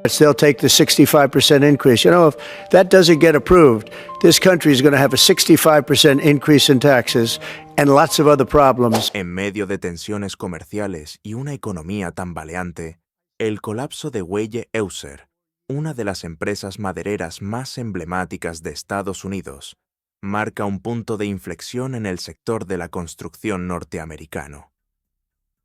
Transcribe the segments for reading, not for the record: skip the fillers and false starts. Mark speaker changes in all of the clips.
Speaker 1: They'll take the 65% increase. If that doesn't get approved, this country is going to have a 65% increase in taxes and lots of other problems.
Speaker 2: En medio de tensiones comerciales y una economía tambaleante, el colapso de Weyerhaeuser, una de las empresas madereras más emblemáticas de Estados Unidos, marca un punto de inflexión en el sector de la construcción norteamericano.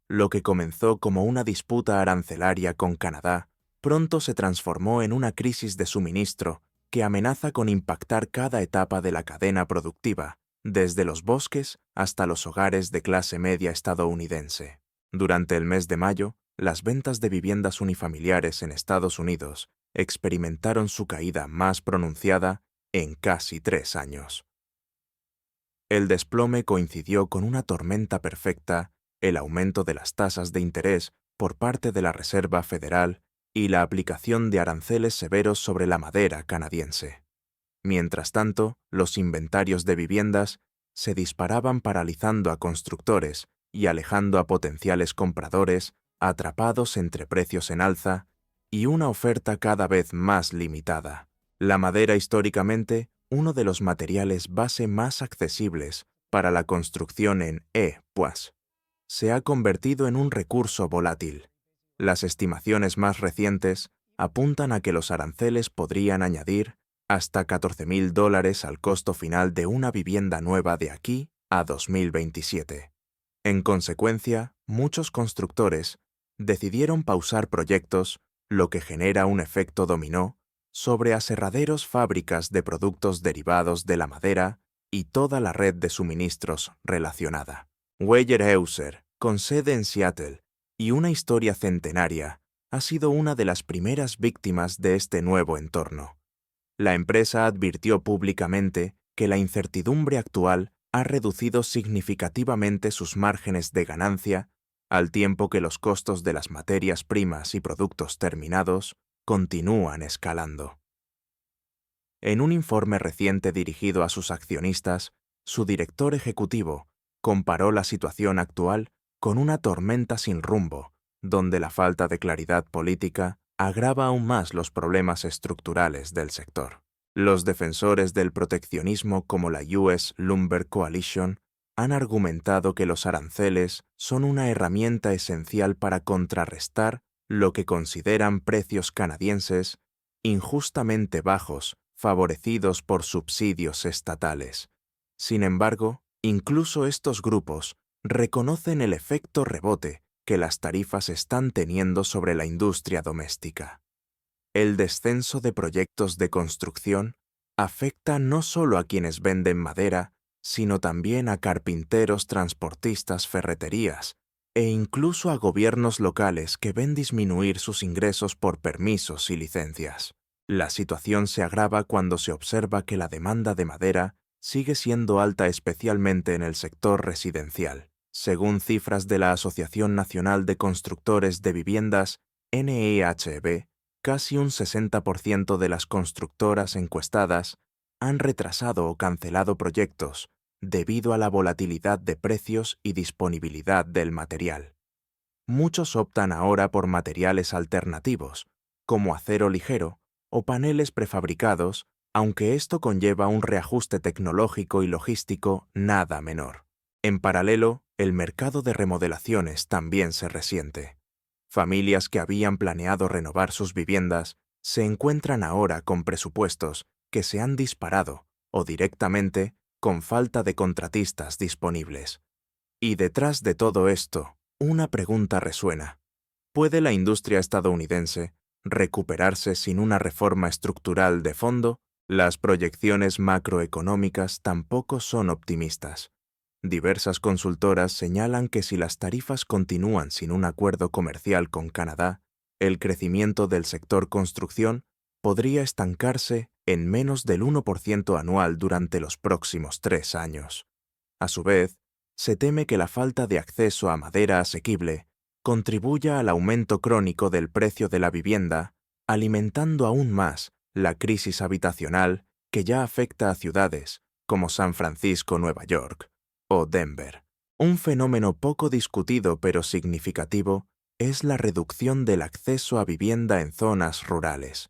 Speaker 2: Lo que comenzó como una disputa arancelaria con Canadá, pronto se transformó en una crisis de suministro que amenaza con impactar cada etapa de la cadena productiva, desde los bosques hasta los hogares de clase media estadounidense. Durante el mes de mayo, las ventas de viviendas unifamiliares en Estados Unidos experimentaron su caída más pronunciada en casi 3 años. El desplome coincidió con una tormenta perfecta, el aumento de las tasas de interés por parte de la Reserva Federal y la aplicación de aranceles severos sobre la madera canadiense. Mientras tanto, los inventarios de viviendas se disparaban paralizando a constructores y alejando a potenciales compradores atrapados entre precios en alza y una oferta cada vez más limitada. La madera históricamente uno de los materiales base más accesibles para la construcción en pues, se ha convertido en un recurso volátil. Las estimaciones más recientes apuntan a que los aranceles podrían añadir hasta $14,000 al costo final de una vivienda nueva de aquí a 2027. En consecuencia, muchos constructores decidieron pausar proyectos, lo que genera un efecto dominó sobre aserraderos fábricas de productos derivados de la madera y toda la red de suministros relacionada. Weyerhaeuser, con sede en Seattle y una historia centenaria, ha sido una de las primeras víctimas de este nuevo entorno. La empresa advirtió públicamente que la incertidumbre actual ha reducido significativamente sus márgenes de ganancia, al tiempo que los costos de las materias primas y productos terminados continúan escalando. En un informe reciente dirigido a sus accionistas, su director ejecutivo comparó la situación actual con una tormenta sin rumbo, donde la falta de claridad política agrava aún más los problemas estructurales del sector. Los defensores del proteccionismo como la US Lumber Coalition han argumentado que los aranceles son una herramienta esencial para contrarrestar lo que consideran precios canadienses injustamente bajos, favorecidos por subsidios estatales. Sin embargo, incluso estos grupos reconocen el efecto rebote que las tarifas están teniendo sobre la industria doméstica. El descenso de proyectos de construcción afecta no solo a quienes venden madera, sino también a carpinteros, transportistas, ferreterías, e incluso a gobiernos locales que ven disminuir sus ingresos por permisos y licencias. La situación se agrava cuando se observa que la demanda de madera sigue siendo alta, especialmente en el sector residencial. Según cifras de la Asociación Nacional de Constructores de Viviendas, NEHB, casi un 60% de las constructoras encuestadas han retrasado o cancelado proyectos debido a la volatilidad de precios y disponibilidad del material. Muchos optan ahora por materiales alternativos, como acero ligero o paneles prefabricados, aunque esto conlleva un reajuste tecnológico y logístico nada menor. En paralelo, el mercado de remodelaciones también se resiente. Familias que habían planeado renovar sus viviendas se encuentran ahora con presupuestos que se han disparado o directamente con falta de contratistas disponibles. Y detrás de todo esto, una pregunta resuena. ¿Puede la industria estadounidense recuperarse sin una reforma estructural de fondo? Las proyecciones macroeconómicas tampoco son optimistas. Diversas consultoras señalan que si las tarifas continúan sin un acuerdo comercial con Canadá, el crecimiento del sector construcción podría estancarse en menos del 1% anual durante los próximos 3 años. A su vez, se teme que la falta de acceso a madera asequible contribuya al aumento crónico del precio de la vivienda, alimentando aún más la crisis habitacional que ya afecta a ciudades como San Francisco, Nueva York o Denver. Un fenómeno poco discutido pero significativo es la reducción del acceso a vivienda en zonas rurales.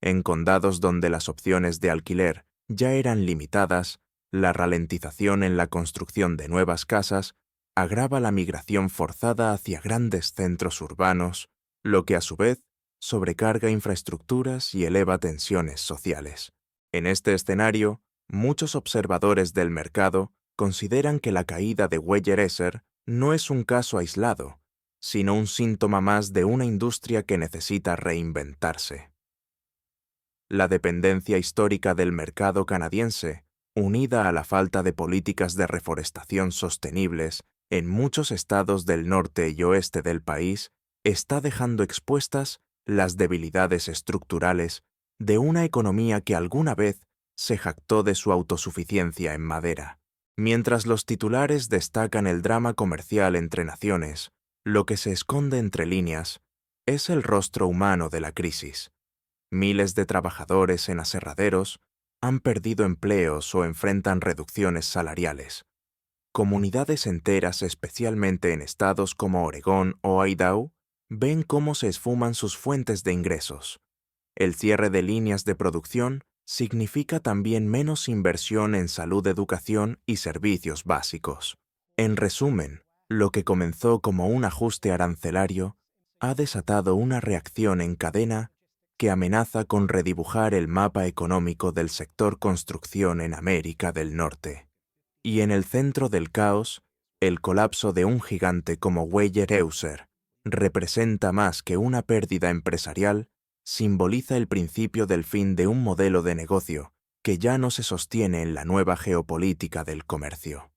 Speaker 2: En condados donde las opciones de alquiler ya eran limitadas, la ralentización en la construcción de nuevas casas agrava la migración forzada hacia grandes centros urbanos, lo que a su vez sobrecarga infraestructuras y eleva tensiones sociales. En este escenario, muchos observadores del mercado consideran que la caída de Weyerhaeuser no es un caso aislado, sino un síntoma más de una industria que necesita reinventarse. La dependencia histórica del mercado canadiense, unida a la falta de políticas de reforestación sostenibles en muchos estados del norte y oeste del país, está dejando expuestas las debilidades estructurales de una economía que alguna vez se jactó de su autosuficiencia en madera. Mientras los titulares destacan el drama comercial entre naciones, lo que se esconde entre líneas es el rostro humano de la crisis. Miles de trabajadores en aserraderos han perdido empleos o enfrentan reducciones salariales. Comunidades enteras, especialmente en estados como Oregón o Idaho, ven cómo se esfuman sus fuentes de ingresos. El cierre de líneas de producción significa también menos inversión en salud, educación y servicios básicos. En resumen, lo que comenzó como un ajuste arancelario ha desatado una reacción en cadena que amenaza con redibujar el mapa económico del sector construcción en América del Norte. Y en el centro del caos, el colapso de un gigante como Weyerhaeuser representa más que una pérdida empresarial, simboliza el principio del fin de un modelo de negocio que ya no se sostiene en la nueva geopolítica del comercio.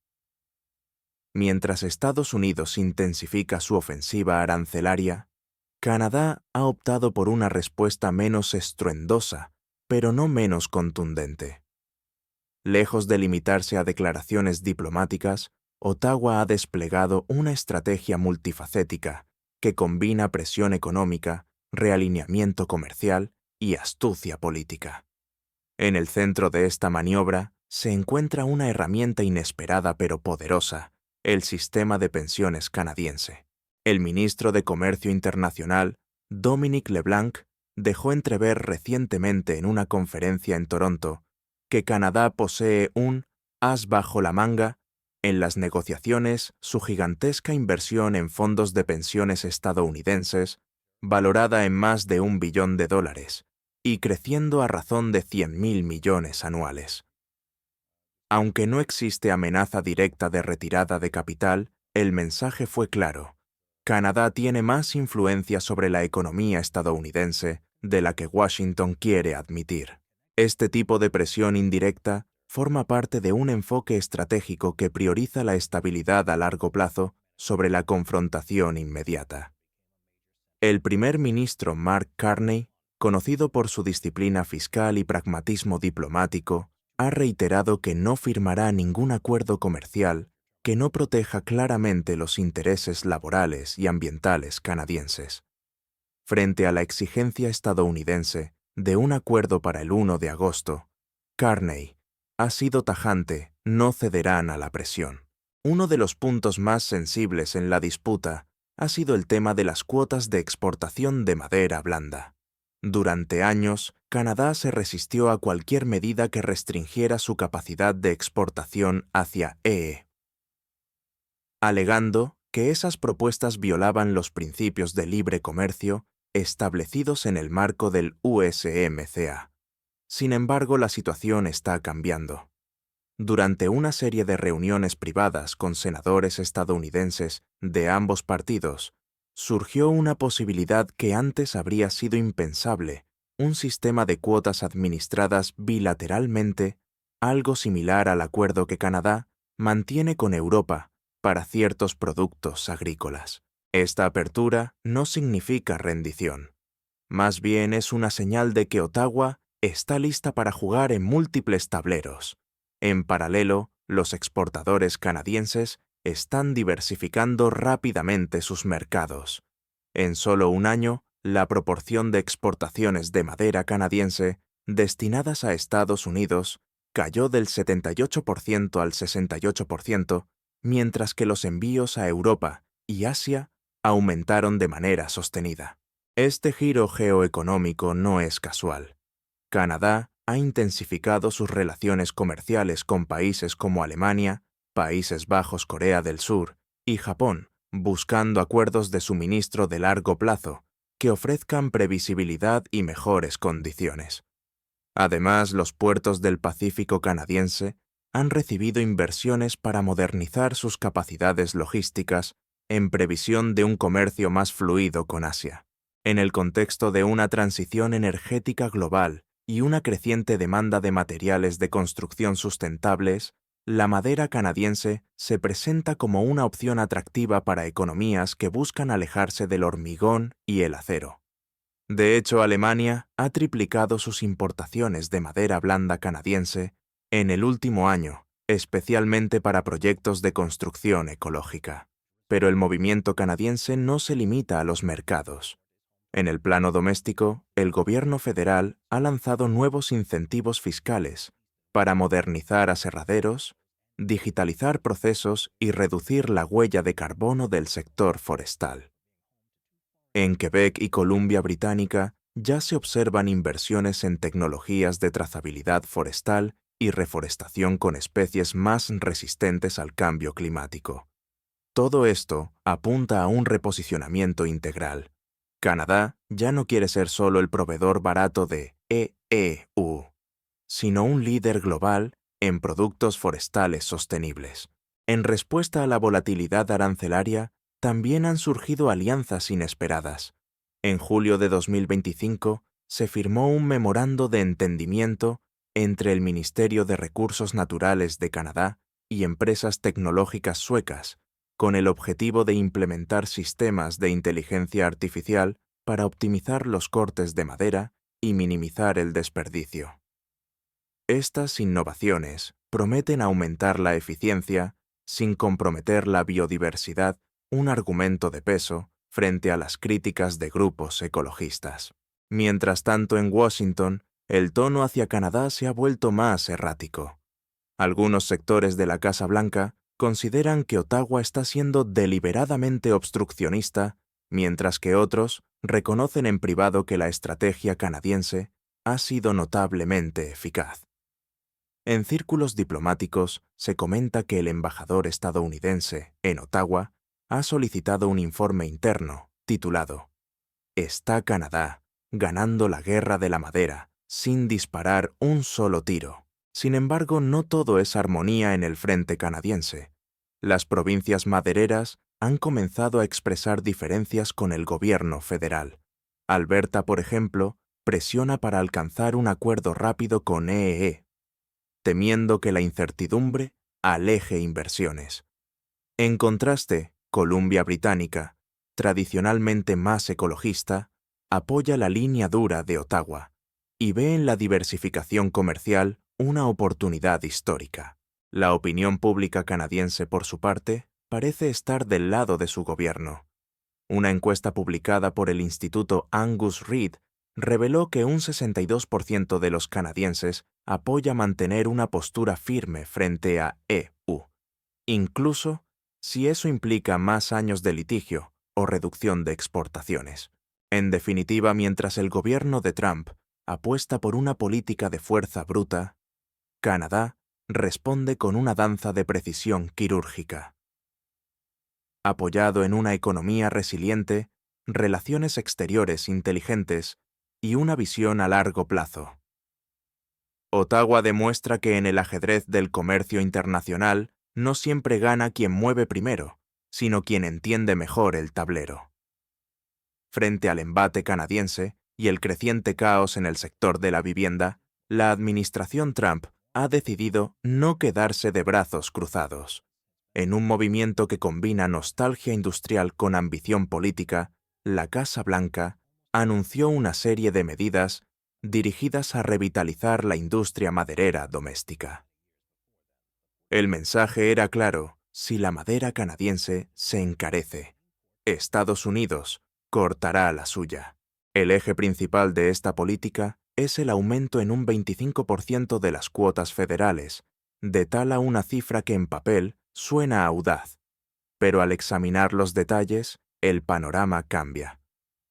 Speaker 2: Mientras Estados Unidos intensifica su ofensiva arancelaria, Canadá ha optado por una respuesta menos estruendosa, pero no menos contundente. Lejos de limitarse a declaraciones diplomáticas, Ottawa ha desplegado una estrategia multifacética que combina presión económica, realineamiento comercial y astucia política. En el centro de esta maniobra se encuentra una herramienta inesperada pero poderosa, el sistema de pensiones canadiense. El ministro de Comercio Internacional, Dominic LeBlanc, dejó entrever recientemente en una conferencia en Toronto que Canadá posee un as bajo la manga en las negociaciones su gigantesca inversión en fondos de pensiones estadounidenses, valorada en más de $1 billón, y creciendo a razón de 100.000 millones anuales. Aunque no existe amenaza directa de retirada de capital, el mensaje fue claro. Canadá tiene más influencia sobre la economía estadounidense de la que Washington quiere admitir. Este tipo de presión indirecta forma parte de un enfoque estratégico que prioriza la estabilidad a largo plazo sobre la confrontación inmediata. El primer ministro Mark Carney, conocido por su disciplina fiscal y pragmatismo diplomático, ha reiterado que no firmará ningún acuerdo comercial que no proteja claramente los intereses laborales y ambientales canadienses. Frente a la exigencia estadounidense de un acuerdo para el 1 de agosto, Carney ha sido tajante: no cederán a la presión. Uno de los puntos más sensibles en la disputa ha sido el tema de las cuotas de exportación de madera blanda. Durante años, Canadá se resistió a cualquier medida que restringiera su capacidad de exportación hacia EE, alegando que esas propuestas violaban los principios de libre comercio establecidos en el marco del USMCA. Sin embargo, la situación está cambiando. Durante una serie de reuniones privadas con senadores estadounidenses de ambos partidos, surgió una posibilidad que antes habría sido impensable: un sistema de cuotas administradas bilateralmente, algo similar al acuerdo que Canadá mantiene con Europa para ciertos productos agrícolas. Esta apertura no significa rendición. Más bien es una señal de que Ottawa está lista para jugar en múltiples tableros. En paralelo, los exportadores canadienses están diversificando rápidamente sus mercados. En solo un año, la proporción de exportaciones de madera canadiense destinadas a Estados Unidos cayó del 78% al 68%, mientras que los envíos a Europa y Asia aumentaron de manera sostenida. Este giro geoeconómico no es casual. Canadá ha intensificado sus relaciones comerciales con países como Alemania, Países Bajos, Corea del Sur y Japón, buscando acuerdos de suministro de largo plazo que ofrezcan previsibilidad y mejores condiciones. Además, los puertos del Pacífico canadiense han recibido inversiones para modernizar sus capacidades logísticas en previsión de un comercio más fluido con Asia. En el contexto de una transición energética global y una creciente demanda de materiales de construcción sustentables, la madera canadiense se presenta como una opción atractiva para economías que buscan alejarse del hormigón y el acero. De hecho, Alemania ha triplicado sus importaciones de madera blanda canadiense en el último año, especialmente para proyectos de construcción ecológica. Pero el movimiento canadiense no se limita a los mercados. En el plano doméstico, el gobierno federal ha lanzado nuevos incentivos fiscales para modernizar aserraderos, digitalizar procesos y reducir la huella de carbono del sector forestal. En Quebec y Columbia Británica ya se observan inversiones en tecnologías de trazabilidad forestal y reforestación con especies más resistentes al cambio climático. Todo esto apunta a un reposicionamiento integral. Canadá ya no quiere ser solo el proveedor barato de EEU, sino un líder global en productos forestales sostenibles. En respuesta a la volatilidad arancelaria, también han surgido alianzas inesperadas. En julio de 2025 se firmó un memorando de entendimiento entre el Ministerio de Recursos Naturales de Canadá y empresas tecnológicas suecas, con el objetivo de implementar sistemas de inteligencia artificial para optimizar los cortes de madera y minimizar el desperdicio. Estas innovaciones prometen aumentar la eficiencia sin comprometer la biodiversidad, un argumento de peso frente a las críticas de grupos ecologistas. Mientras tanto, en Washington, el tono hacia Canadá se ha vuelto más errático. Algunos sectores de la Casa Blanca consideran que Ottawa está siendo deliberadamente obstruccionista, mientras que otros reconocen en privado que la estrategia canadiense ha sido notablemente eficaz. En círculos diplomáticos se comenta que el embajador estadounidense en Ottawa ha solicitado un informe interno titulado «¿Está Canadá ganando la guerra de la madera sin disparar un solo tiro?» Sin embargo, no todo es armonía en el frente canadiense. Las provincias madereras han comenzado a expresar diferencias con el gobierno federal. Alberta, por ejemplo, presiona para alcanzar un acuerdo rápido con EEE, temiendo que la incertidumbre aleje inversiones. En contraste, Columbia Británica, tradicionalmente más ecologista, apoya la línea dura de Ottawa y ve en la diversificación comercial una oportunidad histórica. La opinión pública canadiense, por su parte, parece estar del lado de su gobierno. Una encuesta publicada por el Instituto Angus Reid reveló que un 62% de los canadienses apoya mantener una postura firme frente a EU, incluso si eso implica más años de litigio o reducción de exportaciones. En definitiva, mientras el gobierno de Trump apuesta por una política de fuerza bruta, Canadá responde con una danza de precisión quirúrgica. Apoyado en una economía resiliente, relaciones exteriores inteligentes y una visión a largo plazo. Ottawa demuestra que en el ajedrez del comercio internacional no siempre gana quien mueve primero, sino quien entiende mejor el tablero. Frente al embate canadiense y el creciente caos en el sector de la vivienda, la administración Trump ha decidido no quedarse de brazos cruzados. En un movimiento que combina nostalgia industrial con ambición política, la Casa Blanca anunció una serie de medidas dirigidas a revitalizar la industria maderera doméstica. El mensaje era claro: si la madera canadiense se encarece, Estados Unidos cortará la suya. El eje principal de esta política es el aumento en un 25% de las cuotas federales, de tal a una cifra que en papel suena audaz, pero al examinar los detalles, el panorama cambia.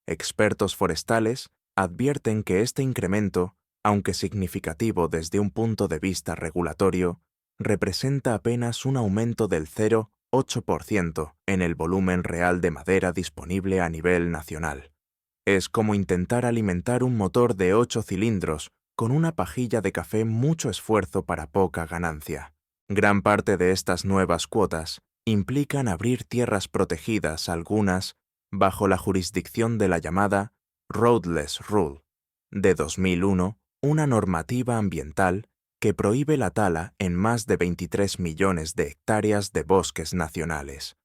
Speaker 2: Expertos forestales advierten que este incremento, aunque significativo desde un punto de vista regulatorio, representa apenas un aumento del 0,8% en el volumen real de madera disponible a nivel nacional. Es como intentar alimentar un motor de 8 cilindros con una pajilla de café, mucho esfuerzo para poca ganancia. Gran parte de estas nuevas cuotas implican abrir tierras protegidas, algunas bajo la jurisdicción de la llamada Roadless Rule de 2001, una normativa ambiental que prohíbe la tala en más de 23 millones de hectáreas de bosques nacionales.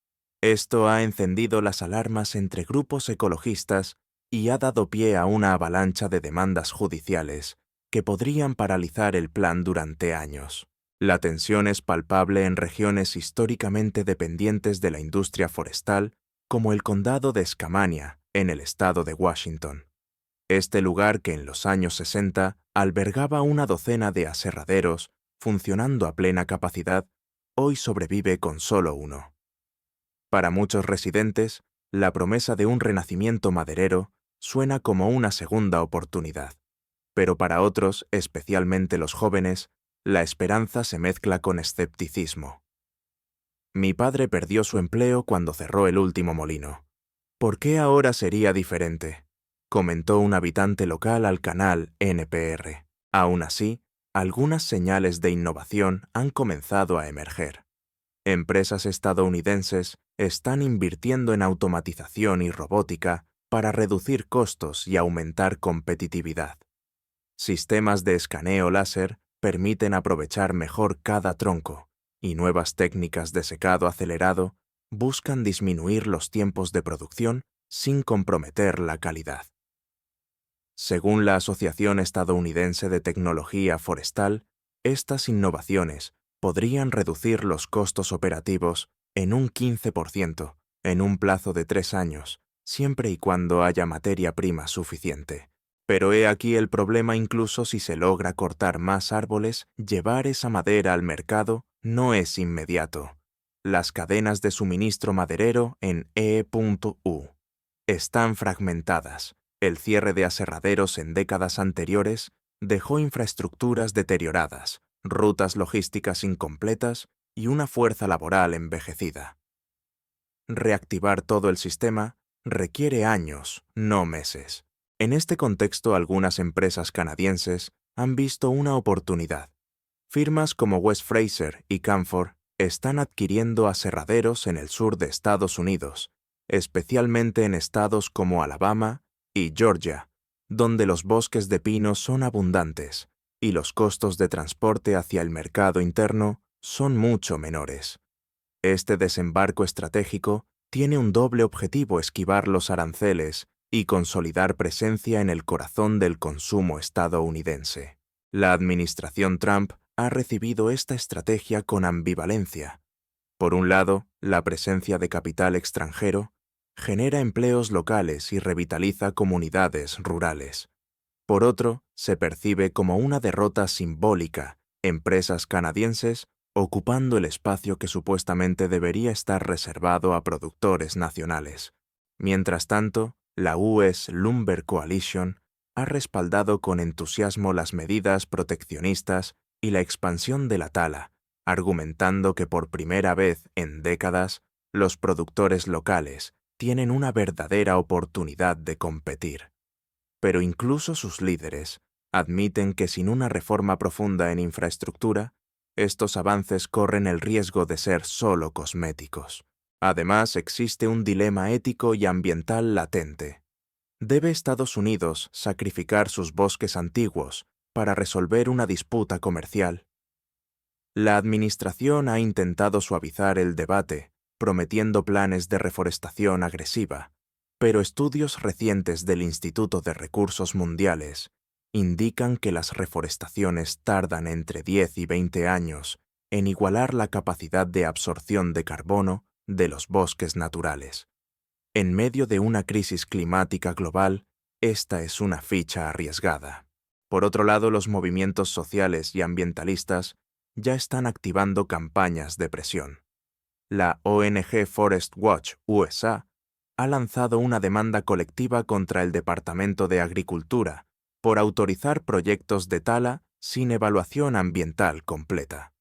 Speaker 2: Esto ha encendido las alarmas entre grupos ecologistas y ha dado pie a una avalancha de demandas judiciales que podrían paralizar el plan durante años. La tensión es palpable en regiones históricamente dependientes de la industria forestal, como el condado de Skamania, en el estado de Washington. Este lugar, que en los años 60 albergaba una docena de aserraderos funcionando a plena capacidad, hoy sobrevive con solo uno. Para muchos residentes, la promesa de un renacimiento maderero suena como una segunda oportunidad, pero para otros, especialmente los jóvenes, la esperanza se mezcla con escepticismo. Mi padre perdió su empleo cuando cerró el último molino. ¿Por qué ahora sería diferente?, comentó un habitante local al canal NPR. Aún así, algunas señales de innovación han comenzado a emerger. Empresas estadounidenses están invirtiendo en automatización y robótica para reducir costos y aumentar competitividad. Sistemas de escaneo láser permiten aprovechar mejor cada tronco, y nuevas técnicas de secado acelerado buscan disminuir los tiempos de producción sin comprometer la calidad. Según la Asociación Estadounidense de Tecnología Forestal, estas innovaciones podrían reducir los costos operativos en un 15% en un plazo de 3 años, siempre y cuando haya materia prima suficiente. Pero he aquí el problema: incluso si se logra cortar más árboles, llevar esa madera al mercado no es inmediato. Las cadenas de suministro maderero en E.U. están fragmentadas. El cierre de aserraderos en décadas anteriores dejó infraestructuras deterioradas, rutas logísticas incompletas y una fuerza laboral envejecida. Reactivar todo el sistema requiere años, no meses. En este contexto, algunas empresas canadienses han visto una oportunidad. Firmas como West Fraser y Canfor están adquiriendo aserraderos en el sur de Estados Unidos, especialmente en estados como Alabama y Georgia, donde los bosques de pino son abundantes y los costos de transporte hacia el mercado interno son mucho menores. Este desembarco estratégico tiene un doble objetivo: esquivar los aranceles y consolidar presencia en el corazón del consumo estadounidense. La administración Trump ha recibido esta estrategia con ambivalencia. Por un lado, la presencia de capital extranjero genera empleos locales y revitaliza comunidades rurales. Por otro, se percibe como una derrota simbólica: empresas canadienses ocupando el espacio que supuestamente debería estar reservado a productores nacionales. Mientras tanto, la US Lumber Coalition ha respaldado con entusiasmo las medidas proteccionistas y la expansión de la tala, argumentando que por primera vez en décadas los productores locales tienen una verdadera oportunidad de competir. Pero incluso sus líderes admiten que sin una reforma profunda en infraestructura, estos avances corren el riesgo de ser solo cosméticos. Además, existe un dilema ético y ambiental latente. ¿Debe Estados Unidos sacrificar sus bosques antiguos para resolver una disputa comercial? La administración ha intentado suavizar el debate, prometiendo planes de reforestación agresiva, pero estudios recientes del Instituto de Recursos Mundiales indican que las reforestaciones tardan entre 10 y 20 años en igualar la capacidad de absorción de carbono de los bosques naturales. En medio de una crisis climática global, esta es una ficha arriesgada. Por otro lado, los movimientos sociales y ambientalistas ya están activando campañas de presión. La ONG Forest Watch USA ha lanzado una demanda colectiva contra el Departamento de Agricultura por autorizar proyectos de tala sin evaluación ambiental completa.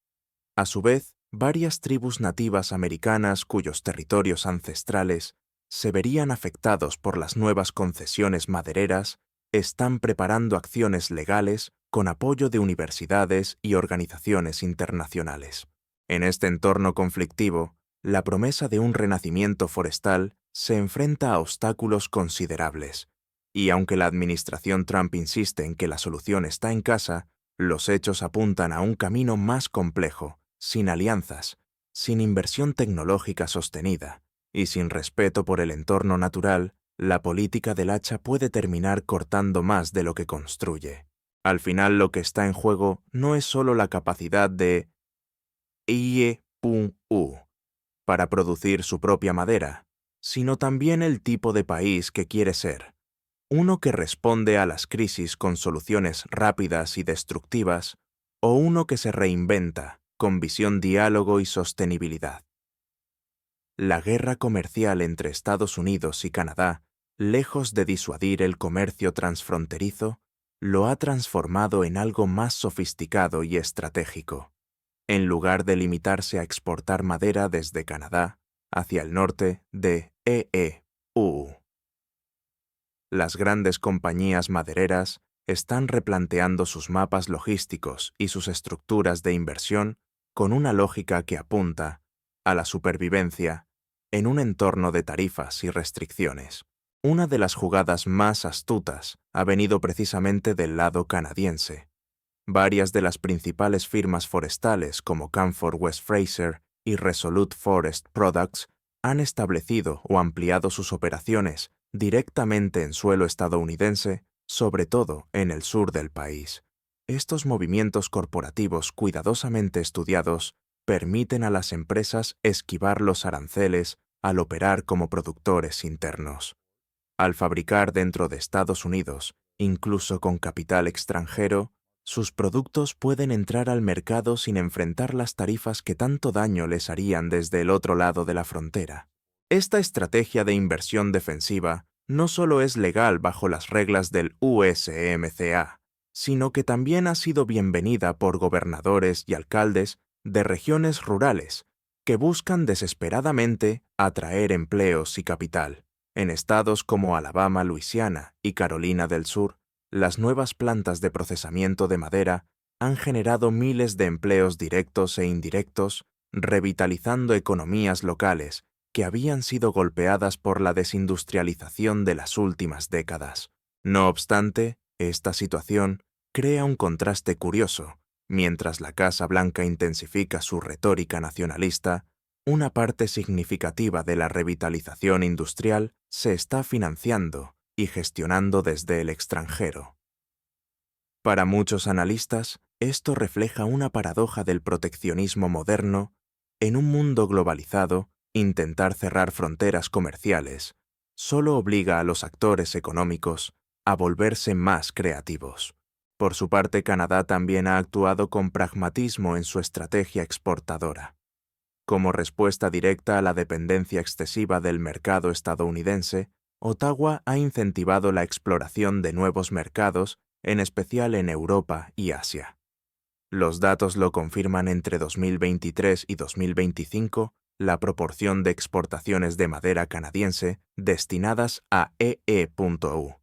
Speaker 2: A su vez, varias tribus nativas americanas cuyos territorios ancestrales se verían afectados por las nuevas concesiones madereras están preparando acciones legales con apoyo de universidades y organizaciones internacionales. En este entorno conflictivo, la promesa de un renacimiento forestal se enfrenta a obstáculos considerables, y aunque la administración Trump insiste en que la solución está en casa, los hechos apuntan a un camino más complejo, sin alianzas, sin inversión tecnológica sostenida y sin respeto por el entorno natural. La política del hacha puede terminar cortando más de lo que construye. Al final, lo que está en juego no es solo la capacidad de IEPU para producir su propia madera, sino también el tipo de país que quiere ser, uno que responde a las crisis con soluciones rápidas y destructivas, o uno que se reinventa con visión, diálogo y sostenibilidad. La guerra comercial entre Estados Unidos y Canadá, lejos de disuadir el comercio transfronterizo, lo ha transformado en algo más sofisticado y estratégico. En lugar de limitarse a exportar madera desde Canadá hacia el norte de EEU, las grandes compañías madereras están replanteando sus mapas logísticos y sus estructuras de inversión con una lógica que apunta a la supervivencia en un entorno de tarifas y restricciones. Una de las jugadas más astutas ha venido precisamente del lado canadiense. Varias de las principales firmas forestales como Canfor West Fraser y Resolute Forest Products han establecido o ampliado sus operaciones directamente en suelo estadounidense, sobre todo en el sur del país. Estos movimientos corporativos cuidadosamente estudiados permiten a las empresas esquivar los aranceles al operar como productores internos. Al fabricar dentro de Estados Unidos, incluso con capital extranjero, sus productos pueden entrar al mercado sin enfrentar las tarifas que tanto daño les harían desde el otro lado de la frontera. Esta estrategia de inversión defensiva no solo es legal bajo las reglas del USMCA, sino que también ha sido bienvenida por gobernadores y alcaldes de regiones rurales que buscan desesperadamente atraer empleos y capital. En estados como Alabama, Luisiana y Carolina del Sur, las nuevas plantas de procesamiento de madera han generado miles de empleos directos e indirectos, revitalizando economías locales que habían sido golpeadas por la desindustrialización de las últimas décadas. No obstante, esta situación crea un contraste curioso. Mientras la Casa Blanca intensifica su retórica nacionalista, una parte significativa de la revitalización industrial se está financiando y gestionando desde el extranjero. Para muchos analistas, esto refleja una paradoja del proteccionismo moderno. En un mundo globalizado, intentar cerrar fronteras comerciales solo obliga a los actores económicos a volverse más creativos. Por su parte, Canadá también ha actuado con pragmatismo en su estrategia exportadora. Como respuesta directa a la dependencia excesiva del mercado estadounidense, Ottawa ha incentivado la exploración de nuevos mercados, en especial en Europa y Asia. Los datos lo confirman. Entre 2023 y 2025, la proporción de exportaciones de madera canadiense destinadas a EEU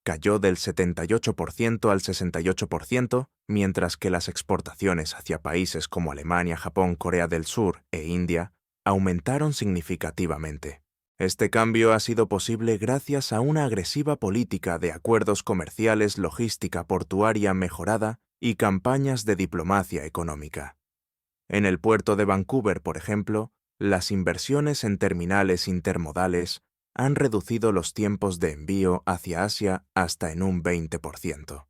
Speaker 2: cayó del 78% al 68%, mientras que las exportaciones hacia países como Alemania, Japón, Corea del Sur e India aumentaron significativamente. Este cambio ha sido posible gracias a una agresiva política de acuerdos comerciales, logística portuaria mejorada y campañas de diplomacia económica. En el puerto de Vancouver, por ejemplo, las inversiones en terminales intermodales han reducido los tiempos de envío hacia Asia hasta en un 20%.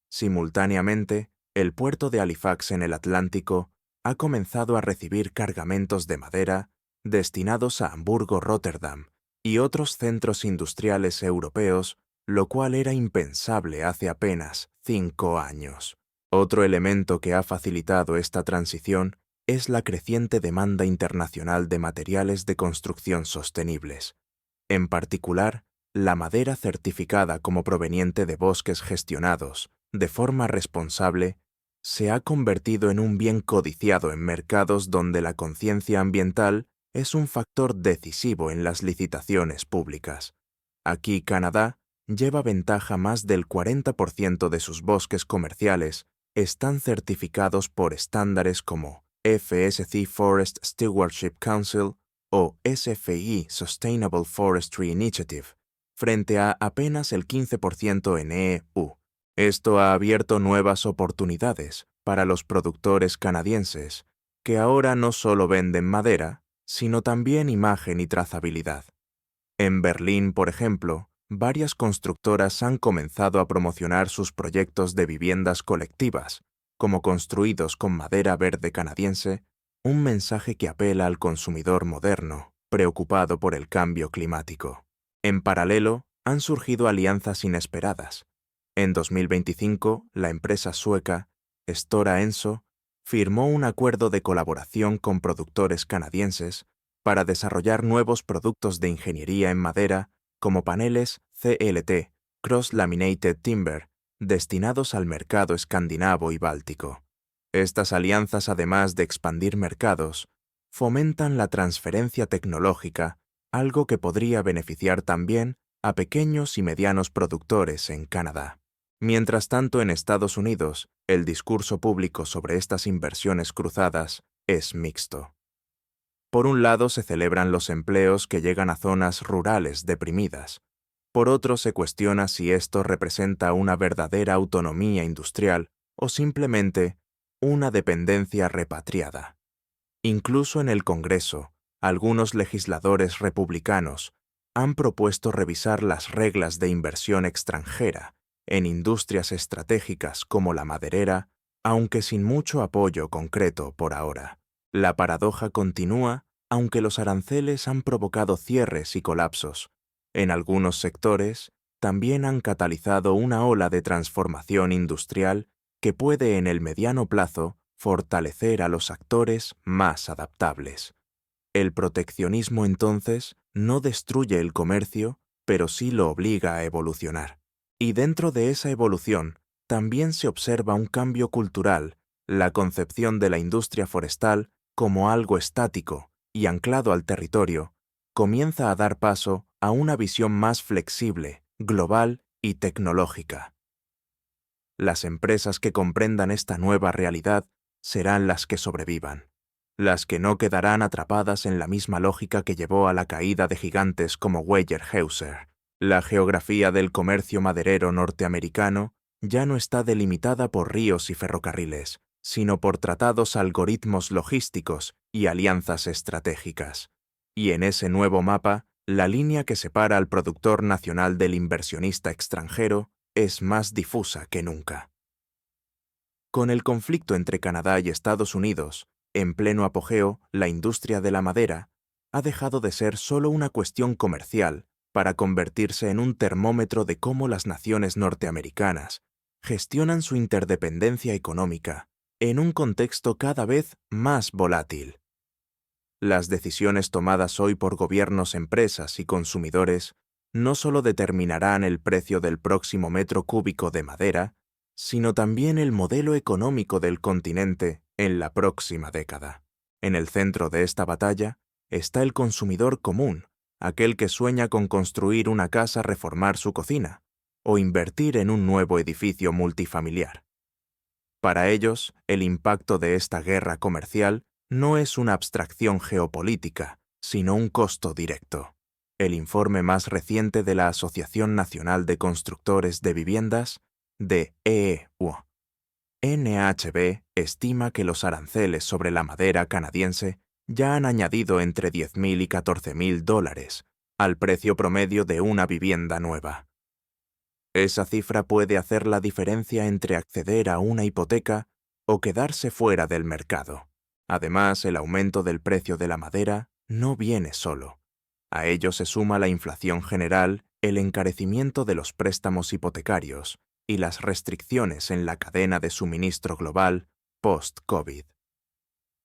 Speaker 2: Simultáneamente, el puerto de Halifax en el Atlántico ha comenzado a recibir cargamentos de madera destinados a Hamburgo, Rotterdam y otros centros industriales europeos, lo cual era impensable hace apenas 5 años. Otro elemento que ha facilitado esta transición es la creciente demanda internacional de materiales de construcción sostenibles. En particular, la madera certificada como proveniente de bosques gestionados de forma responsable se ha convertido en un bien codiciado en mercados donde la conciencia ambiental es un factor decisivo en las licitaciones públicas. Aquí Canadá lleva ventaja. Más del 40% de sus bosques comerciales están certificados por estándares como FSC Forest Stewardship Council o SFI Sustainable Forestry Initiative, frente a apenas el 15% en EU. Esto ha abierto nuevas oportunidades para los productores canadienses, que ahora no solo venden madera, sino también imagen y trazabilidad. En Berlín, por ejemplo, varias constructoras han comenzado a promocionar sus proyectos de viviendas colectivas, como construidos con madera verde canadiense, un mensaje que apela al consumidor moderno, preocupado por el cambio climático. En paralelo, han surgido alianzas inesperadas. En 2025, la empresa sueca Stora Enso firmó un acuerdo de colaboración con productores canadienses para desarrollar nuevos productos de ingeniería en madera como paneles CLT, Cross Laminated Timber, destinados al mercado escandinavo y báltico. Estas alianzas, además de expandir mercados, fomentan la transferencia tecnológica, algo que podría beneficiar también a pequeños y medianos productores en Canadá. Mientras tanto, en Estados Unidos, el discurso público sobre estas inversiones cruzadas es mixto. Por un lado, se celebran los empleos que llegan a zonas rurales deprimidas. Por otro, se cuestiona si esto representa una verdadera autonomía industrial o simplemente una dependencia repatriada. Incluso en el Congreso, algunos legisladores republicanos han propuesto revisar las reglas de inversión extranjera en industrias estratégicas como la maderera, aunque sin mucho apoyo concreto por ahora. La paradoja continúa, aunque los aranceles han provocado cierres y colapsos. En algunos sectores, también han catalizado una ola de transformación industrial que puede en el mediano plazo fortalecer a los actores más adaptables. El proteccionismo, entonces, no destruye el comercio, pero sí lo obliga a evolucionar. Y dentro de esa evolución, también se observa un cambio cultural, la concepción de la industria forestal como algo estático y anclado al territorio, comienza a dar paso a una visión más flexible, global y tecnológica. Las empresas que comprendan esta nueva realidad serán las que sobrevivan, las que no quedarán atrapadas en la misma lógica que llevó a la caída de gigantes como Weyerhaeuser. La geografía del comercio maderero norteamericano ya no está delimitada por ríos y ferrocarriles, sino por tratados, algoritmos logísticos y alianzas estratégicas. Y en ese nuevo mapa, la línea que separa al productor nacional del inversionista extranjero es más difusa que nunca. Con el conflicto entre Canadá y Estados Unidos, en pleno apogeo, la industria de la madera ha dejado de ser solo una cuestión comercial para convertirse en un termómetro de cómo las naciones norteamericanas gestionan su interdependencia económica en un contexto cada vez más volátil. Las decisiones tomadas hoy por gobiernos, empresas y consumidores no solo determinarán el precio del próximo metro cúbico de madera, sino también el modelo económico del continente en la próxima década. En el centro de esta batalla está el consumidor común, aquel que sueña con construir una casa, reformar su cocina o invertir en un nuevo edificio multifamiliar. Para ellos, el impacto de esta guerra comercial no es una abstracción geopolítica, sino un costo directo. El informe más reciente de la Asociación Nacional de Constructores de Viviendas, de EU, NHB, estima que los aranceles sobre la madera canadiense ya han añadido entre $10,000 y $14,000 al precio promedio de una vivienda nueva. Esa cifra puede hacer la diferencia entre acceder a una hipoteca o quedarse fuera del mercado. Además, el aumento del precio de la madera no viene solo. A ello se suma la inflación general, el encarecimiento de los préstamos hipotecarios y las restricciones en la cadena de suministro global post-COVID.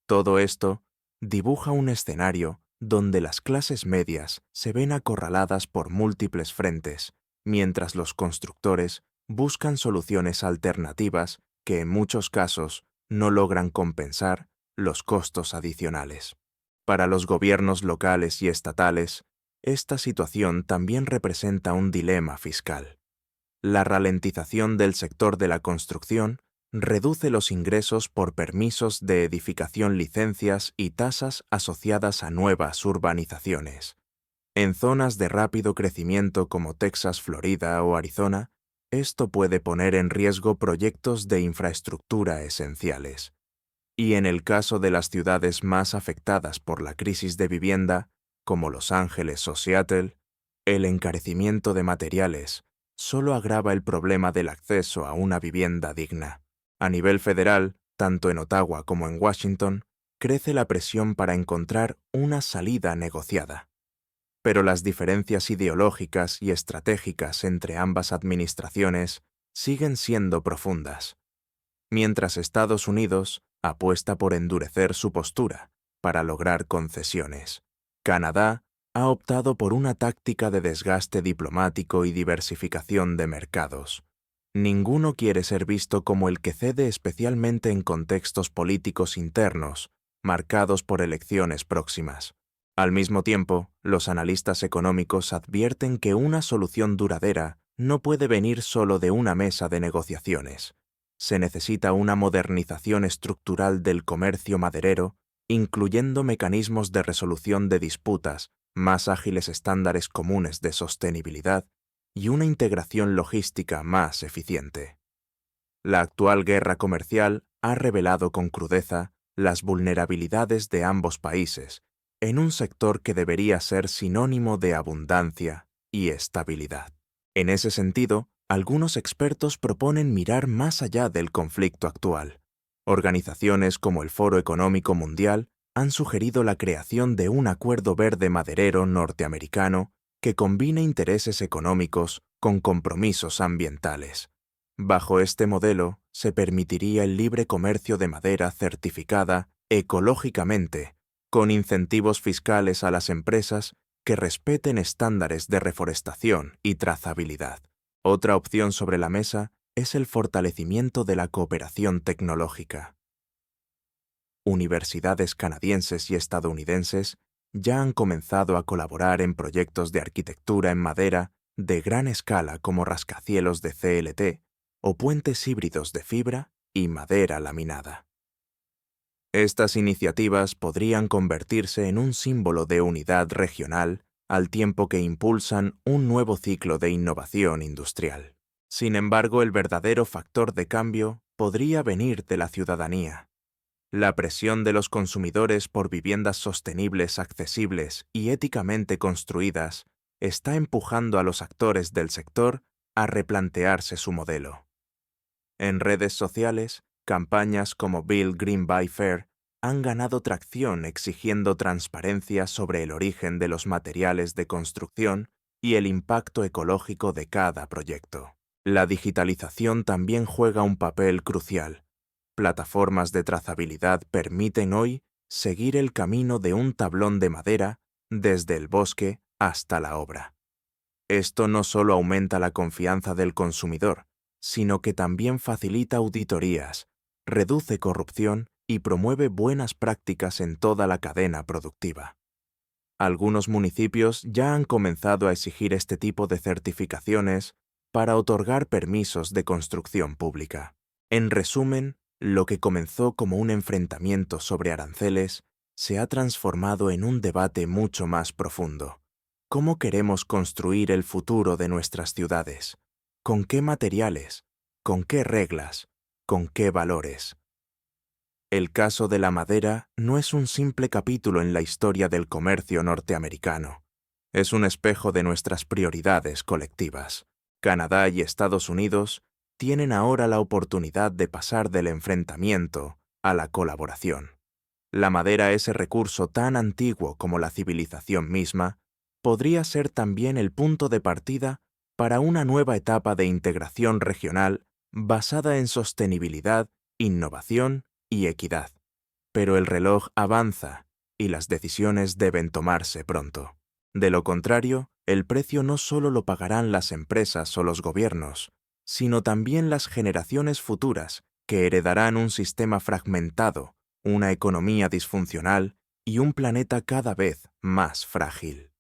Speaker 2: Todo esto dibuja un escenario donde las clases medias se ven acorraladas por múltiples frentes, mientras los constructores buscan soluciones alternativas que en muchos casos no logran compensar los costos adicionales. Para los gobiernos locales y estatales, esta situación también representa un dilema fiscal. La ralentización del sector de la construcción reduce los ingresos por permisos de edificación, licencias y tasas asociadas a nuevas urbanizaciones. En zonas de rápido crecimiento como Texas, Florida o Arizona, esto puede poner en riesgo proyectos de infraestructura esenciales. Y en el caso de las ciudades más afectadas por la crisis de vivienda, como Los Ángeles o Seattle, el encarecimiento de materiales solo agrava el problema del acceso a una vivienda digna. A nivel federal, tanto en Ottawa como en Washington, crece la presión para encontrar una salida negociada. Pero las diferencias ideológicas y estratégicas entre ambas administraciones siguen siendo profundas. Mientras Estados Unidos apuesta por endurecer su postura para lograr concesiones, Canadá ha optado por una táctica de desgaste diplomático y diversificación de mercados. Ninguno quiere ser visto como el que cede, especialmente en contextos políticos internos, marcados por elecciones próximas. Al mismo tiempo, los analistas económicos advierten que una solución duradera no puede venir solo de una mesa de negociaciones. Se necesita una modernización estructural del comercio maderero, incluyendo mecanismos de resolución de disputas, más ágiles estándares comunes de sostenibilidad y una integración logística más eficiente. La actual guerra comercial ha revelado con crudeza las vulnerabilidades de ambos países en un sector que debería ser sinónimo de abundancia y estabilidad. En ese sentido, algunos expertos proponen mirar más allá del conflicto actual. Organizaciones como el Foro Económico Mundial han sugerido la creación de un acuerdo verde maderero norteamericano que combine intereses económicos con compromisos ambientales. Bajo este modelo, se permitiría el libre comercio de madera certificada ecológicamente, con incentivos fiscales a las empresas que respeten estándares de reforestación y trazabilidad. Otra opción sobre la mesa es el fortalecimiento de la cooperación tecnológica. Universidades canadienses y estadounidenses ya han comenzado a colaborar en proyectos de arquitectura en madera de gran escala como rascacielos de CLT o puentes híbridos de fibra y madera laminada. Estas iniciativas podrían convertirse en un símbolo de unidad regional al tiempo que impulsan un nuevo ciclo de innovación industrial. Sin embargo, el verdadero factor de cambio podría venir de la ciudadanía. La presión de los consumidores por viviendas sostenibles, accesibles y éticamente construidas está empujando a los actores del sector a replantearse su modelo. En redes sociales, campañas como Build Green Buy Fair han ganado tracción exigiendo transparencia sobre el origen de los materiales de construcción y el impacto ecológico de cada proyecto. La digitalización también juega un papel crucial. Plataformas de trazabilidad permiten hoy seguir el camino de un tablón de madera desde el bosque hasta la obra. Esto no solo aumenta la confianza del consumidor, sino que también facilita auditorías, reduce corrupción y promueve buenas prácticas en toda la cadena productiva. Algunos municipios ya han comenzado a exigir este tipo de certificaciones para otorgar permisos de construcción pública. En resumen, lo que comenzó como un enfrentamiento sobre aranceles se ha transformado en un debate mucho más profundo. ¿Cómo queremos construir el futuro de nuestras ciudades? ¿Con qué materiales? ¿Con qué reglas? ¿Con qué valores? El caso de la madera no es un simple capítulo en la historia del comercio norteamericano. Es un espejo de nuestras prioridades colectivas. Canadá y Estados Unidos tienen ahora la oportunidad de pasar del enfrentamiento a la colaboración. La madera, ese recurso tan antiguo como la civilización misma, podría ser también el punto de partida para una nueva etapa de integración regional basada en sostenibilidad, innovación y equidad. Pero el reloj avanza y las decisiones deben tomarse pronto. De lo contrario, el precio no solo lo pagarán las empresas o los gobiernos, sino también las generaciones futuras que heredarán un sistema fragmentado, una economía disfuncional y un planeta cada vez más frágil.